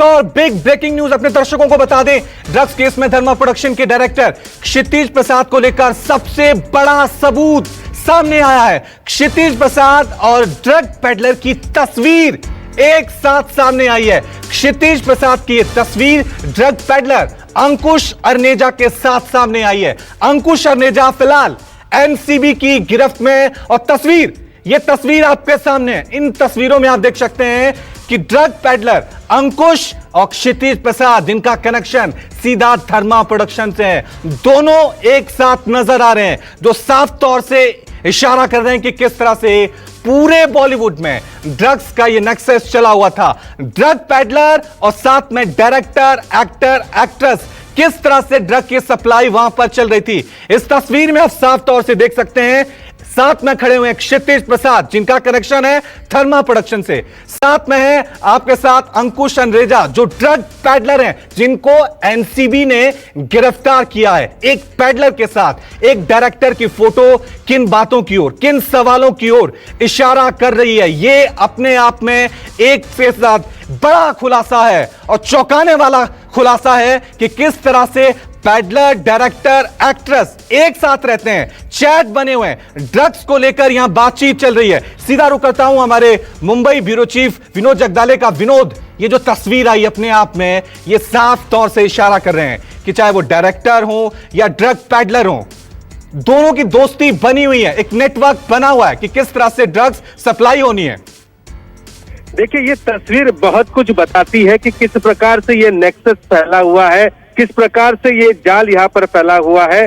एक और big breaking news अपने दर्शकों को बता दें। ड्रग्स केस में धर्मा प्रोडक्शन के डायरेक्टर क्षितिज प्रसाद को लेकर सबसे बड़ा सबूत सामने आया है। क्षितिज प्रसाद और ड्रग पेडलर की तस्वीर एक साथ सामने आई है। क्षितिज प्रसाद की यह तस्वीर ड्रग पेडलर अंकुश अर्नेजा के साथ सामने आई है। अंकुश अर्नेजा फिलहाल एनसीबी की गिरफ्त में और यह तस्वीर आपके सामने है। इन तस्वीरों में आप देख सकते हैं कि ड्रग पेडलर अंकुश और क्षितिज प्रसाद, जिनका कनेक्शन सीधा धर्मा प्रोडक्शन से है, दोनों एक साथ नजर आ रहे हैं, जो साफ तौर से इशारा कर रहे हैं कि किस तरह से पूरे बॉलीवुड में ड्रग्स का यह नेक्सस चला हुआ था। ड्रग पेडलर और साथ में डायरेक्टर, एक्टर, एक्ट्रेस, किस तरह से ड्रग की सप्लाई वहां पर चल रही थी। इस तस्वीर में आप साफ तौर से देख सकते हैं, साथ में खड़े हुए क्षितिज प्रसाद, जिनका कनेक्शन है धर्मा प्रोडक्शन से। साथ में है आपके साथ अंकुश अर्नेजा, जो ड्रग पेडलर हैं, जिनको एनसीबी ने गिरफ्तार किया है। एक पेडलर के साथ एक डायरेक्टर की फोटो किन बातों की ओर, किन सवालों की ओर इशारा कर रही है, यह अपने आप में एक से साथ बड़ा खुलासा है और चौंकाने वाला खुलासा है कि किस तरह से पेडलर, डायरेक्टर, एक्ट्रेस एक साथ रहते हैं, चैट बने हुए हैं, ड्रग्स को लेकर यहां बातचीत चल रही है। सीधा रुक करता हूं हमारे मुंबई ब्यूरो चीफ विनोद जगदाले का। विनोद, ये जो तस्वीर आई अपने आप में, ये साफ तौर से इशारा कर रहे हैं कि चाहे वो डायरेक्टर हो या ड्रग पेडलर हो, दोनों की दोस्ती बनी हुई है, एक नेटवर्क बना हुआ है कि किस तरह से ड्रग्स सप्लाई होनी है। देखिए, ये तस्वीर बहुत कुछ बताती है कि किस प्रकार से ये नेक्सस फैला हुआ है, किस प्रकार से ये जाल यहाँ पर फैला हुआ है।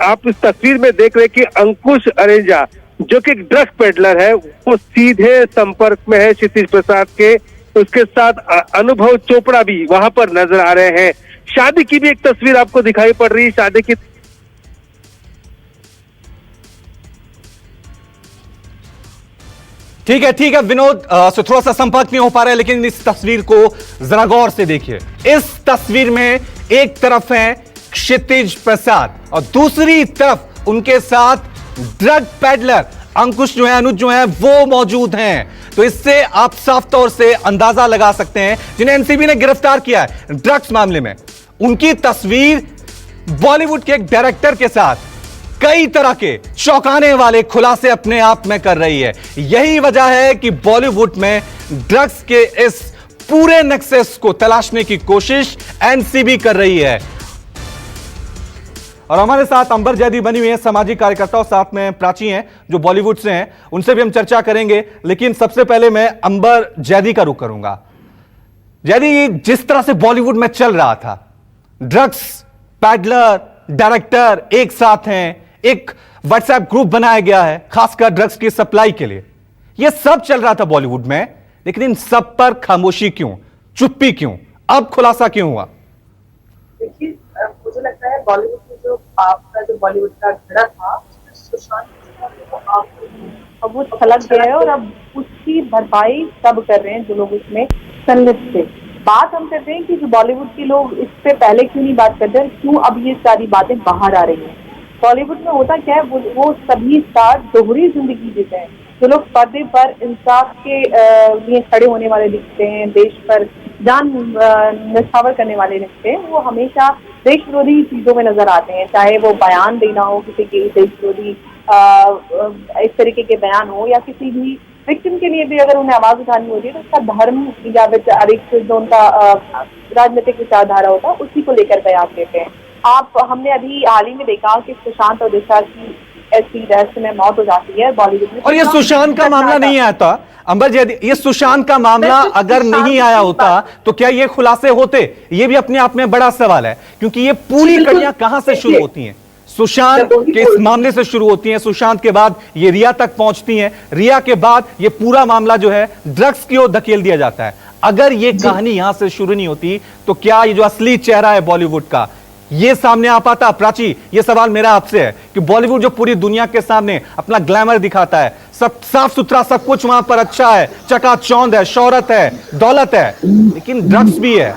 आप इस तस्वीर में देख रहे हैं कि अंकुश अर्नेजा, जो कि ड्रग पेडलर है, वो सीधे संपर्क में है क्षितिज प्रसाद के। उसके साथ अनुभव चोपड़ा भी वहां पर नजर आ रहे हैं। शादी की भी एक तस्वीर आपको दिखाई पड़ रही है। शादी की ठीक है विनोद, से थोड़ा सा संपर्क नहीं हो पा रहा है, लेकिन इस तस्वीर को जरा गौर से देखिए। इस तस्वीर में एक तरफ है क्षितिज प्रसाद और दूसरी तरफ उनके साथ ड्रग पेडलर अंकुश जो है, अनुज जो है, वो मौजूद हैं। तो इससे आप साफ तौर से अंदाजा लगा सकते हैं, जिन्हें एनसीबी ने गिरफ्तार किया है ड्रग्स मामले में, उनकी तस्वीर बॉलीवुड के एक डायरेक्टर के साथ कई तरह के चौंकाने वाले खुलासे अपने आप में कर रही है। यही वजह है कि बॉलीवुड में ड्रग्स के इस पूरे नेक्सस को तलाशने की कोशिश एनसीबी कर रही है। और हमारे साथ अंबर जैदी बनी हुई है, सामाजिक कार्यकर्ता, और साथ में प्राची हैं जो बॉलीवुड से हैं, उनसे भी हम चर्चा करेंगे। लेकिन सबसे पहले मैं अंबर जैदी का रुख करूंगा। जैदी, जिस तरह से बॉलीवुड में चल रहा था, ड्रग्स पेडलर, डायरेक्टर एक साथ हैं, एक व्हाट्सएप ग्रुप बनाया गया है खासकर ड्रग्स की सप्लाई के लिए, यह सब चल रहा था बॉलीवुड में, लेकिन इन सब पर खामोशी क्यों, चुप्पी क्यों, अब खुलासा क्यों हुआ? देखिए, मुझे लगता है बॉलीवुड में जो आपका जो बॉलीवुड का घड़ा था, सुशांत अब वो छलक गया है और अब उसकी भरपाई सब कर रहे हैं जो लोग उसमें संलिप्त थे। बात हम करते हैं कि जो बॉलीवुड के लोग इस पे पहले क्यों नहीं बात करते हैं, क्यों अब ये सारी बातें बाहर आ रही हैं। बॉलीवुड में होता क्या है, वो सभी स्टार दोहरी जिंदगी जीते हैं। जो लोग पर्दे पर इंसाफ के लिए खड़े होने वाले दिखते हैं, देश पर जान न्यौछावर करने वाले दिखते हैं, वो हमेशा देश विरोधी चीजों में नजर आते हैं। चाहे वो बयान देना हो, किसी के देश विरोधी इस तरीके के बयान हो, या किसी भी विक्टिम के लिए भी अगर उन्हें आवाज उठानी होती है तो उसका धर्म या विचारिक जो उनका राजनीतिक विचारधारा होता है उसी को लेकर बयान देते हैं। हमने अभी हाल ही में देखा कि सुशांत और दिशा की ऐसी रहस्य में मौत हो जाती है बॉलीवुड में। और ये सुशांत का मामला नहीं आया था अंबर जैदी, ये सुशांत का मामला अगर नहीं आया होता तो क्या ये खुलासे होते? ये भी अपने आप में बड़ा सवाल है, क्योंकि ये पूरी कड़ियां कहां से शुरू होती हैं? सुशांत के इस मामले से शुरू होती हैं, सुशांत के बाद ये रिया तक पहुंचती हैं, रिया के बाद ये पूरा मामला जो है ड्रग्स की ओर धकेल दिया जाता है। अगर ये कहानी यहां से शुरू नहीं होती तो क्या ये जो असली चेहरा है बॉलीवुड का, ये सामने आ पाता? प्राची, ये सवाल मेरा आपसे है कि बॉलीवुड जो पूरी दुनिया के सामने अपना ग्लैमर दिखाता है, सब साफ सुथरा, सब कुछ वहां पर अच्छा है, चकाचौंध है, शोहरत है, दौलत है, लेकिन ड्रग्स भी है।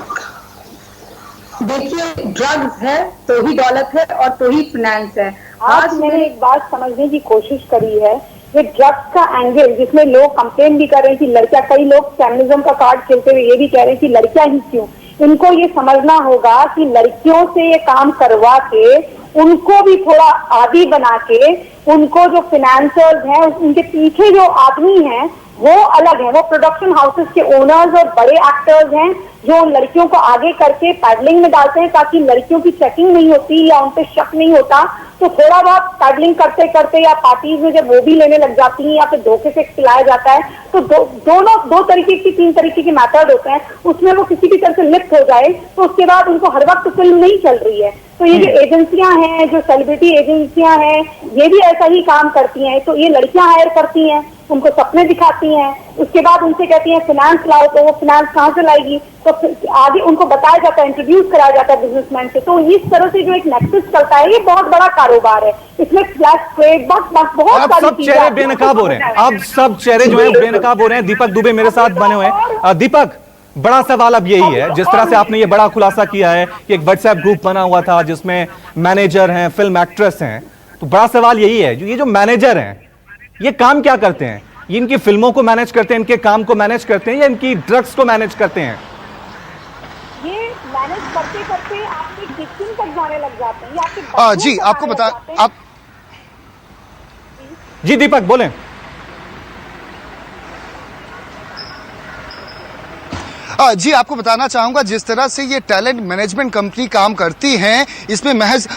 देखिए, ड्रग्स है तो ही दौलत है और तो ही फाइनेंस है। आज मैंने एक बात समझने की कोशिश करी है ये ड्रग्स का एंगल, जिसमें लोग कंप्लेन भी कर रहे हैं कि लड़कियां, कई लोग फेमिनिज्म का कार्ड खेलते हुए ये भी कह रहे हैं कि लड़कियां ही क्यों। इनको ये समझना होगा कि लड़कियों से ये काम करवा के उनको भी थोड़ा आदी बना के, उनको जो फाइनेंसर्स हैं, उनके पीछे जो आदमी हैं वो अलग है, वो प्रोडक्शन हाउसेस के ओनर्स और बड़े एक्टर्स हैं जो उन लड़कियों को आगे करके पैडलिंग में डालते हैं ताकि लड़कियों की चेकिंग नहीं होती या उन पे शक नहीं होता। तो थोड़ा बहुत पैडलिंग करते करते या पार्टीज में जब वो भी लेने लग जाती हैं या फिर धोखे से खिलाया जाता है, तो दो तरीके की, 3 तरीके के मेथड होते हैं, उसमें वो किसी भी तरह से लिप्त हो जाए तो उसके बाद उनको हर वक्त फिल्म नहीं चल रही है। तो ये जो एजेंसियां हैं, जो सेलिब्रिटी एजेंसियां हैं, ये भी ऐसा ही काम करती हैं। तो ये लड़कियां हायर करती हैं, उनको सपने दिखाती हैं, उसके बाद उनसे कहती हैं फाइनेंस लाओ, तो वो फाइनेंस कहाँ से लाएगी, तो आगे उनको बताया जाता है, इंट्रोड्यूस कराया जाता है बिजनेसमैन से। तो इस तरह से जो एक नेक्सस चलता है, ये बहुत बड़ा कारोबार है, इसमें फ्लैश ट्रेड बहुत अब सब चेहरे बेनकाब हो रहे हैं, अब सब चेहरे जो है बेनकाब हो रहे हैं। दीपक दुबे मेरे साथ बने हुए हैं। दीपक, बड़ा सवाल अब यही है, जिस तरह से आपने ये बड़ा खुलासा किया है कि एक व्हाट्सएप ग्रुप बना हुआ था जिसमें मैनेजर हैं, फिल्म एक्ट्रेस हैं, तो बड़ा सवाल यही है, ये जो मैनेजर हैं ये काम क्या करते हैं? ये इनकी फिल्मों को मैनेज करते हैं, इनके काम को मैनेज करते हैं, या इनकी ड्रग्स को मैनेज करते हैं? ये मैनेज करते करते आपकी किचन तक जाने लग जाते हैं, या आपके जी आपको बता आप जी दीपक बोलें। जी आपको बताना चाहूंगा, जिस तरह से ये टैलेंट मैनेजमेंट कंपनी काम करती हैं, इसमें महज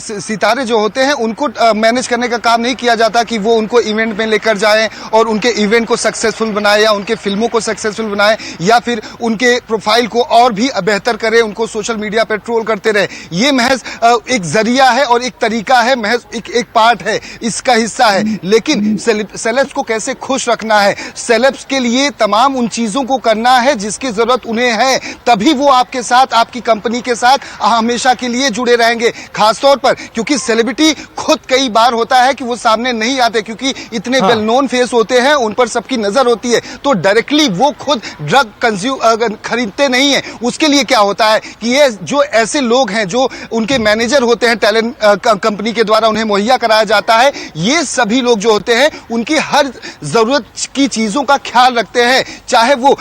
सितारे जो होते हैं उनको मैनेज करने का काम नहीं किया जाता कि वो उनको इवेंट में लेकर जाएं और उनके इवेंट को सक्सेसफुल बनाए या उनके फिल्मों को सक्सेसफुल बनाए या फिर उनके प्रोफाइल को और भी बेहतर करे, उनको सोशल मीडिया पर ट्रोल करते रहे। ये महज एक जरिया है और एक तरीका है, महज एक पार्ट है, इसका हिस्सा है। लेकिन सेलेब्स को कैसे खुश रखना है, सेलेब्स के लिए तमाम उन चीजों को करना है जिसकी जरूरत उन्हें है, तभी वो आपके साथ, आपकी कंपनी के साथ हमेशा के लिए जुड़े रहेंगे। खासतौर पर क्योंकि सेलिब्रिटी खुद कई बार होता है कि वो सामने नहीं आते क्योंकि इतने वेल नोन फेस होते हैं, उन पर सबकी नजर होती है, तो डायरेक्टली वो खुद ड्रग खरीदते नहीं है। उसके लिए क्या होता है कि ये जो ऐसे लोग हैं जो उनके मैनेजर होते हैं, टैलेंट कंपनी के द्वारा उन्हें मुहैया कराया जाता है, ये सभी लोग जो होते हैं उनकी हर जरूरत की चीजों का ख्याल रखते हैं, चाहे वो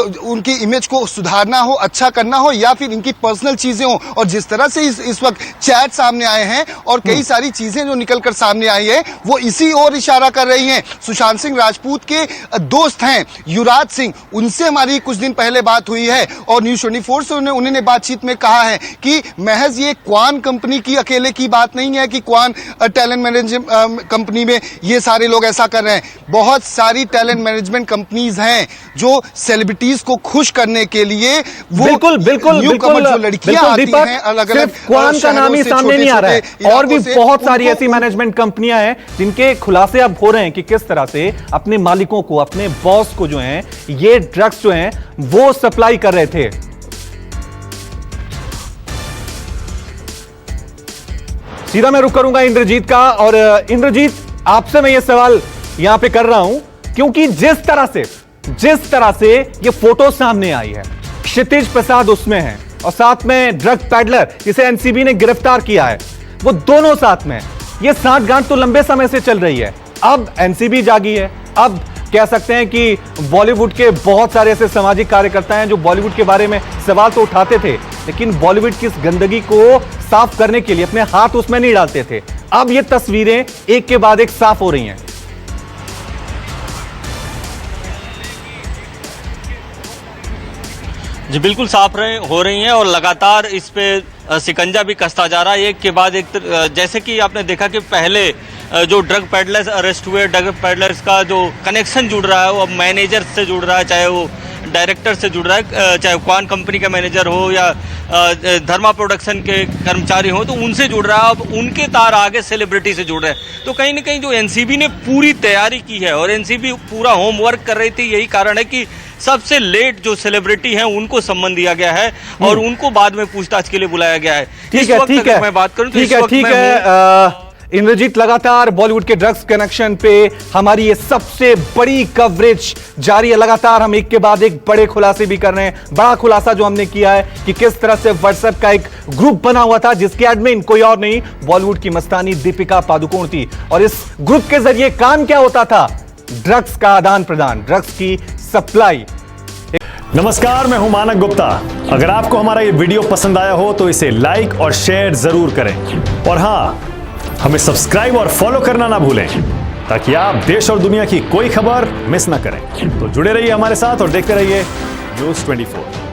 उनकी इमेज को सुधारना हो, अच्छा करना हो, या फिर इनकी पर्सनल चीजें हो। और जिस तरह से इस वक्त चैट सामने आए हैं और कई सारी चीजें जो निकलकर सामने आई है वो इसी ओर इशारा कर रही हैं। सुशांत सिंह राजपूत के दोस्त हैं युवराज सिंह, उनसे हमारी कुछ दिन पहले बात हुई है और न्यूज़ 24 से उन्होंने बातचीत में कहा है कि महज ये क्वान कंपनी की अकेले की बात नहीं है कि क्वान टैलेंट मैनेजमेंट कंपनी में ये सारे लोग ऐसा कर रहे हैं। बहुत सारी टैलेंट मैनेजमेंट कंपनीज हैं जो सेलिब्रिटीज को खुश करने के लिए वो बिल्कुल जो लड़कियां आती हैं अलग अलग क्वान का नाम ही सामने नहीं आ रहा है, और भी बहुत सारी ऐसी मैनेजमेंट कंपनियां हैं जिनके खुलासे अब हो रहे हैं कि किस तरह से अपने मालिकों को, अपने बॉस को जो हैं ये ड्रग्स जो हैं वो सप्लाई कर रहे थे। सीधा मैं रुक करूंगा इंद्रजीत का, और इंद्रजीत आपसे मैं ये सवाल यहां पे कर रहा हूं क्योंकि जिस तरह से ये फोटो सामने आई है, क्षितिज प्रसाद उसमें है और साथ में ड्रग पैडलर जिसे एनसीबी ने गिरफ्तार किया है, वो दोनों साथ में। ये सांठगांठ तो लंबे समय से चल रही है, अब एनसीबी जागी है। अब कह सकते हैं कि बॉलीवुड के बहुत सारे ऐसे सामाजिक कार्यकर्ता हैं जो बॉलीवुड के बारे में सवाल तो उठाते थे, लेकिन बॉलीवुड की इस गंदगी को साफ करने के लिए अपने हाथ उसमें नहीं डालते थे। अब ये तस्वीरें एक के बाद एक साफ हो रही हैं। जी बिल्कुल साफ हो रही हैं और लगातार इस पे शिकंजा भी कसता जा रहा है एक के बाद एक। जैसे कि आपने देखा कि पहले जो ड्रग पैडलर्स अरेस्ट हुए, ड्रग पैडलर्स का जो कनेक्शन जुड़ रहा है वो अब मैनेजर से जुड़ रहा है, चाहे वो डायरेक्टर से जुड़ रहा है, चाहे क्वान कंपनी का मैनेजर हो या धर्मा प्रोडक्शन के कर्मचारी हो, तो उनसे जुड़ रहा है। अब उनके तार आगे सेलिब्रिटी से जुड़ रहे हैं। तो कहीं ना कहीं जो एनसीबी ने पूरी तैयारी की है और एनसीबी पूरा होमवर्क कर रही थी, यही कारण है कि सबसे लेट जो सेलिब्रिटी हैं उनको सम्मन दिया गया है और उनको बाद में पूछताछ के लिए बुलाया गया है। ठीक है, मैं बात करूं तो ठीक है। इंद्रजीत, लगातार बॉलीवुड के ड्रग्स कनेक्शन पे हमारी ये सबसे बड़ी कवरेज जारी है। लगातार हम एक के बाद एक बड़े खुलासे भी कर रहे हैं। बड़ा खुलासा जो हमने किया है कि किस तरह से व्हाट्सएप का एक ग्रुप बना हुआ था जिसके एडमिन कोई और नहीं, बॉलीवुड की मस्तानी दीपिका पादुकोण थी। और इस ग्रुप के जरिए काम क्या होता था? ड्रग्स का आदान प्रदान, ड्रग्स की सप्लाई। नमस्कार, मैं हूं मानक गुप्ता। अगर आपको हमारा ये वीडियो पसंद आया हो तो इसे लाइक और शेयर जरूर करें, और हां, हमें सब्सक्राइब और फॉलो करना ना भूलें ताकि आप देश और दुनिया की कोई खबर मिस ना करें। तो जुड़े रहिए हमारे साथ और देखते रहिए News 24।